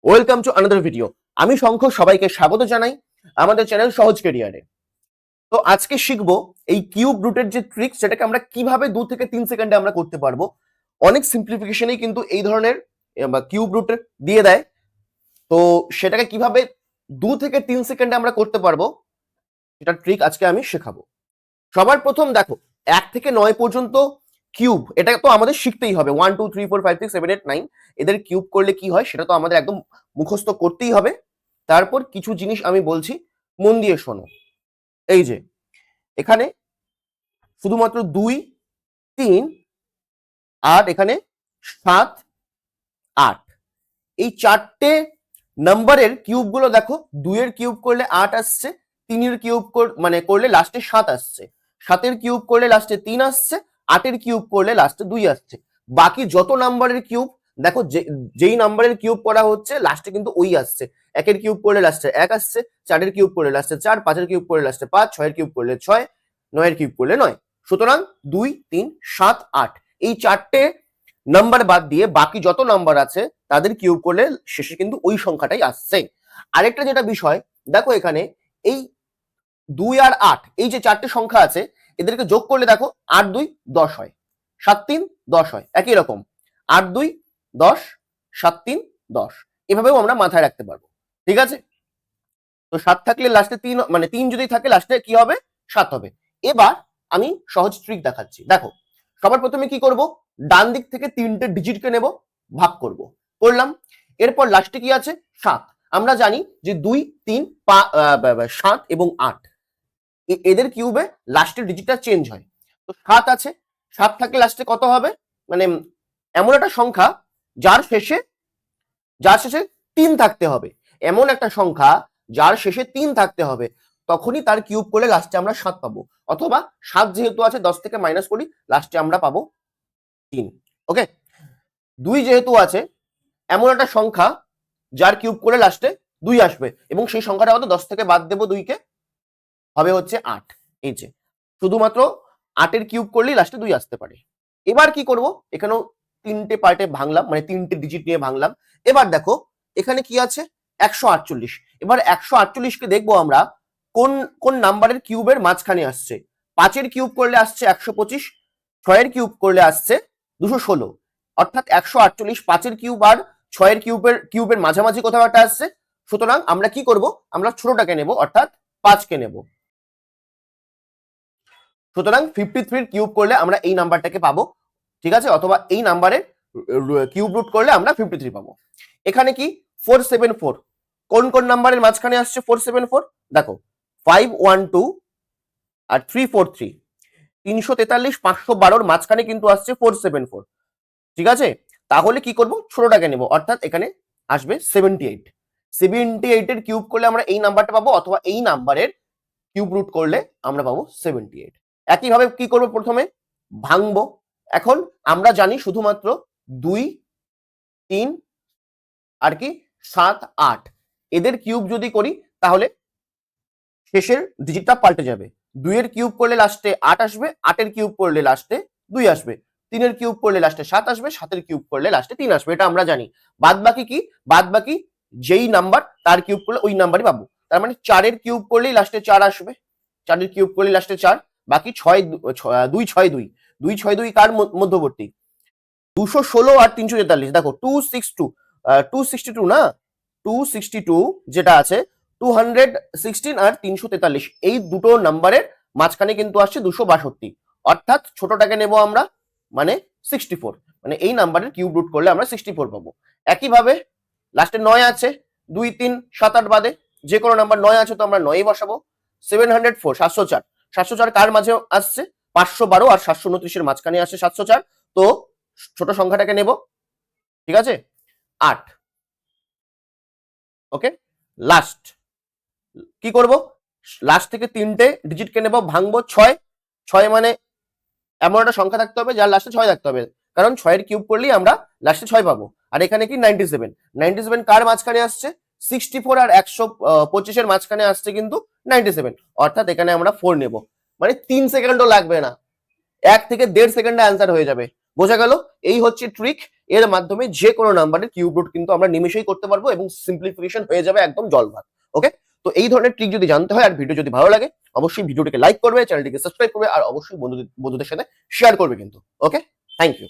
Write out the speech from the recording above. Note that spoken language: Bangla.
Welcome to another video. আমি শঙ্খ, সবাইকে স্বাগত জানাই আমাদের চ্যানেল সহজ কেরিয়ারে। তো আজকে শিখবো এই কিউব রুটের যে ট্রিক, সেটাকে আমরা কিভাবে 2 থেকে 3 সেকেন্ডে আমরা করতে পারবো। অনেক সিম্পলিফিকেশনেই কিন্তু এই ধরনের কিউব রুট দিয়ে দেয়। তো সেটাকে কিভাবে 2 থেকে 3 সেকেন্ডে আমরা করতে পারবো, সেটা ট্রিক আজকে আমি শেখাবো। সবার প্রথম দেখো, 1 থেকে 9 পর্যন্ত কিউব, এটা তো আমাদের শিখতেই হবে। 1 2 3 4 5 6 7 8 9 এদের কিউব করলে কি হয় সেটা তো আমাদের একদম মুখস্থ করতেই হবে। তারপর কিছু জিনিস আমি বলছি, মন দিয়ে শোনো। এই যে এখানে শুধুমাত্র 2 3 আর এখানে 7 8, এই চারটে নাম্বারের কিউব গুলো দেখো। 2 এর কিউব করলে 8 আসছে, 3 এর কিউব মানে করলে লাস্টে 7 আসছে, 7 এর কিউব করলে লাস্টে 3 আসছে, 8 এর কিউব করলে লাস্টে 2 আসছে। বাকি যত নাম্বারের কিউব দেখো, যেই নাম্বারের কিউব করা হচ্ছে লাস্টে কিন্তু ওই আসছে। 1 এর কিউব করলে লাস্টে 1 আসছে, 4 এর কিউব করলে লাস্টে 4, 5 এর কিউব করলে লাস্টে 5, 6 এর কিউব করলে 6, 9 এর কিউব করলে 9। সুতরাং 2 3 7 8 এই চারটে নাম্বার বাদ দিয়ে বাকি যত নাম্বার আছে তাদের কিউব করলে শেষে কিন্তু ওই সংখ্যাটাই আসছে। আরেকটা যেটা বিষয় দেখো, এখানে এই 2 আর 8 এই যে চারটে সংখ্যা আছে, এদেরকে যোগ করলে দেখো 8 2 10 হয়, 7 3 10 হয়। একই রকম 8 2 10, 7 3 10, এভাবেও আমরা মাথায় রাখতে পারবো। ঠিক আছে, তো 7 থাকলে লাস্টে 3, মানে 3 যদি থাকে লাস্টে কি হবে, 7 হবে। এবার আমি সহজ ট্রিক দেখাচ্ছি। দেখো, সবার প্রথমে কি করব, ডান দিক থেকে 3টে ডিজিটকে নেব, ভাগ করব, করলাম। এরপর লাস্টে কি আছে, 7। আমরা জানি যে 2 3 7 এবং 8 এদের কিউবে লাস্টের ডিজিটটা চেঞ্জ হয়। তো 7 আছে, 7 থাকলে লাস্টে কত হবে, মানে এমন একটা সংখ্যা যার শেষে 3 থাকতে হবে। এমন একটা সংখ্যা যার শেষে 3 থাকতে হবে, তখনই তার কিউব করলে লাস্টে আমরা 7 পাবো। অথবা 7 যেহেতু আছে 10 থেকে মাইনাস করি, লাস্টে আমরা পাবো 3। ওকে, 2 যেহেতু আছে, এমন একটা সংখ্যা যার কিউব করলে লাস্টে 2 আসবে, এবং সেই সংখ্যাটা কত, 10 থেকে বাদ দেবো 2 কে, হবে হচ্ছে 8। এই যে শুধুমাত্র 8 এর কিউব করলেই লাস্টে 2 আসতে পারে। এবার কি করব, এখানেও 3টে পার্টে ভাঙলাম, মানে 3টে ডিজিট নিয়ে ভাঙলাম। এবার দেখো এখানে কি আছে, 148। এবার 148 কে দেখবো আমরা কোন কোন নাম্বারের কিউবের মাঝখানে আসছে। 5 এর কিউব করলে আসছে 125, 6 এর কিউব করলে আসছে 216, অর্থাৎ 148 5 এর কিউব আর 6 এর কিউবের মাঝামাঝি কোথাও একটা আসছে। সুতরাং আমরা কি করব, আমরা ছোটটাকে নেব, অর্থাৎ 5 কে নেব। সুতরাং 53 কিউব করলে আমরা এই নাম্বারটাকে পাবো। ঠিক আছে, অথবা এই নাম্বারের কিউব রুট করলে আমরা 53 পাবো। এখানে কি 474, কোন কোন নাম্বারের মাঝখানে আসছে 474, দেখো 512 আর 343, 343 512 মাঝখানে কিন্তু আসছে 474। ঠিক আছে, তাহলে কি করব, ছোটটাকে নেব, অর্থাৎ এখানে আসবে 78। 78 এর কিউব করলে আমরা এই নাম্বারটা পাবো, অথবা এই নাম্বারের কিউব রুট করলে আমরা পাবো 78। একইভাবে কি করব, প্রথমে ভাঙবো। এখন আমরা জানি শুধুমাত্র 2 3 আর কি 7 8 এদের কিউব যদি করি তাহলে শেষের ডিজিটটা পাল্টে যাবে। 2 এর কিউব করলে লাস্টে 8 আসবে, 8 এর কিউব করলে লাস্টে 2 আসবে, 3 এর কিউব করলে লাস্টে 7 আসবে, 7 এর কিউব করলে লাস্টে 3 আসবে। এটা আমরা জানি। বাদ বাকি কি, বাদ বাকি যেই নাম্বার তার কিউব করলে ওই নাম্বারই পাবো। তার মানে 4 এর কিউব করলেই লাস্টে 4 আসবে, 4 এর কিউব করলে লাস্টে 4। বাকি 6 2 6 2 2 6 2 কার মধ্যবর্তী, 216 আর 343। দেখো 262 না, 262 যেটা আছে, 216 আর 343 এই দুটো নাম্বারের মাঝখানে কিন্তু আসছে 262, অর্থাৎ ছোটটাকে নেব আমরা, মানে 64। মানে এই নাম্বারের কিউব রুট করলে আমরা 64 পাবো। একইভাবে লাস্টে 9 আছে, 2 3 7 8 বাদে যে কোনো নাম্বার 9 আছে, তো আমরা 9ই বসাবো। 704 704, 704 কার মাঝে আসছে, 512 আর 729 এর মাঝখানে আসছে 704। তো ছোট সংখ্যাটাকে নেব, ঠিক আছে, 8। ওকে, লাস্ট কি করব, লাস্ট থেকে 3টে ডিজিটকে নেব, ভাঙবো। 6 6 মানে এমন একটা সংখ্যা থাকতে হবে যার লাস্টে 6 থাকতে হবে, কারণ 6 এর কিউব করলেই আমরা লাস্টে 6 পাবো। আর এখানে কি 97, 97 কার মাঝখানে আসছে, 64 আর 125 এর মাঝখানে আসছে কিন্তু 97, অর্থাৎ এখানে আমরা 4 নেব। মানে 3 সেকেন্ডও লাগবে না, 1 থেকে 1.5 সেকেন্ডে অ্যান্সার হয়ে যাবে। বোঝা গেল? এই হচ্ছে ট্রিক। এর মাধ্যমে যে কোনো নাম্বারের কিউব রুট কিন্তু আমরা নিমেষেই করতে পারবো এবং সিম্পলিফিকেশন হয়ে যাবে একদম জলভাত। ওকে, তো এই ধরনের ট্রিক যদি জানতে হয় আর ভিডিও যদি ভালো লাগে অবশ্যই ভিডিওটিকে লাইক করবে, চ্যানেলটিকে সাবস্ক্রাইব করবে আর অবশ্যই বন্ধুদের সাথে শেয়ার করবে কিন্তু। ওকে, থ্যাংক ইউ।